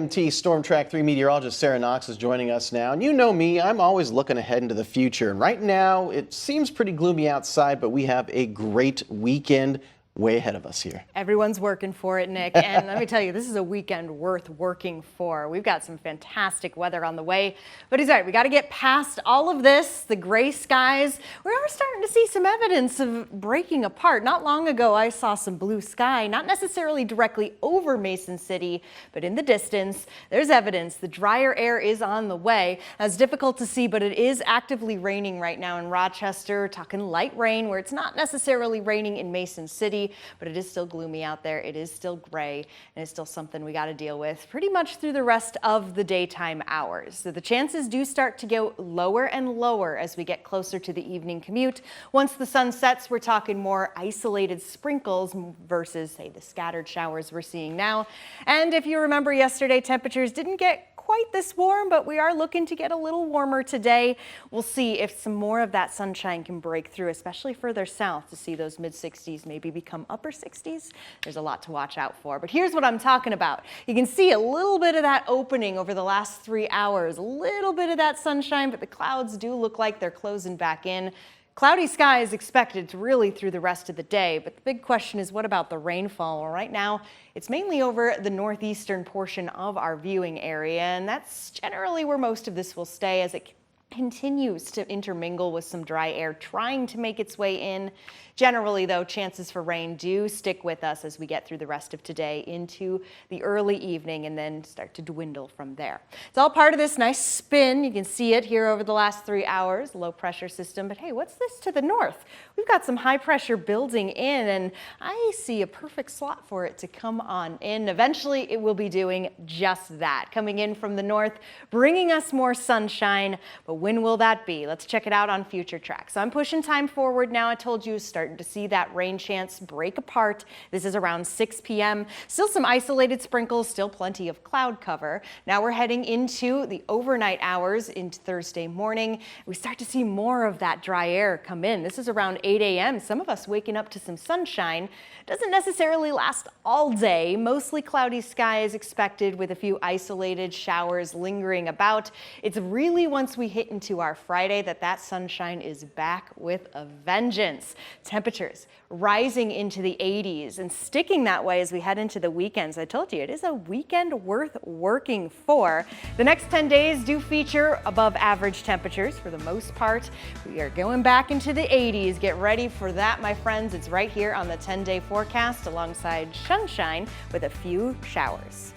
KMT Storm Track 3 meteorologist Sara Knox is joining us now. And you know me, I'm always looking ahead into the future. And right now, it seems pretty gloomy outside, but we have a great weekend way ahead of us here. Everyone's working for it, Nick. And let me tell you, this is a weekend worth working for. We've got some fantastic weather on the way. But he's right, we got to get past all of this, the gray skies. We are starting to see some evidence of breaking apart. Not long ago, I saw some blue sky, not necessarily directly over Mason City, but in the distance. There's evidence the drier air is on the way. It's difficult to see, but it is actively raining right now in Rochester, talking light rain where it's not necessarily raining in Mason City. But it is still gloomy out there. It is still gray, and it's still something we got to deal with pretty much through the rest of the daytime hours. So the chances do start to go lower and lower as we get closer to the evening commute. Once the sun sets, we're talking more isolated sprinkles versus, say, the scattered showers we're seeing now. And if you remember yesterday, temperatures didn't get quite this warm, but we are looking to get a little warmer today. We'll see if some more of that sunshine can break through, especially further south, to see those mid-60s maybe become upper 60s. There's a lot to watch out for, but here's what I'm talking about. You can see a little bit of that opening over the last 3 hours, a little bit of that sunshine, but the clouds do look like they're closing back in. Cloudy skies expected really through the rest of the day, but the big question is, what about the rainfall? Well, right now, it's mainly over the northeastern portion of our viewing area, and that's generally where most of this will stay as it continues to intermingle with some dry air trying to make its way in. Generally, though, chances for rain do stick with us as we get through the rest of today into the early evening and then start to dwindle from there. It's all part of this nice spin. You can see it here over the last 3 hours, low pressure system. But hey, what's this to the north? We've got some high pressure building in, and I see a perfect slot for it to come on in. Eventually, it will be doing just that, coming in from the north, bringing us more sunshine. But when will that be? Let's check it out on future tracks. So I'm pushing time forward now. I told you, starting to see that rain chance break apart. This is around 6 p.m. Still some isolated sprinkles, still plenty of cloud cover. Now we're heading into the overnight hours into Thursday morning. We start to see more of that dry air come in. This is around 8 a.m. Some of us waking up to some sunshine. Doesn't necessarily last all day. Mostly cloudy skies expected with a few isolated showers lingering about. It's really once we hit into our Friday that sunshine is back with a vengeance. Temperatures rising into the 80s and sticking that way as we head into the weekends. I told you, it is a weekend worth working for. The next 10 days do feature above average temperatures for the most part. We are going back into the 80s. Get ready for that, my friends. It's right here on the 10-day forecast alongside sunshine with a few showers.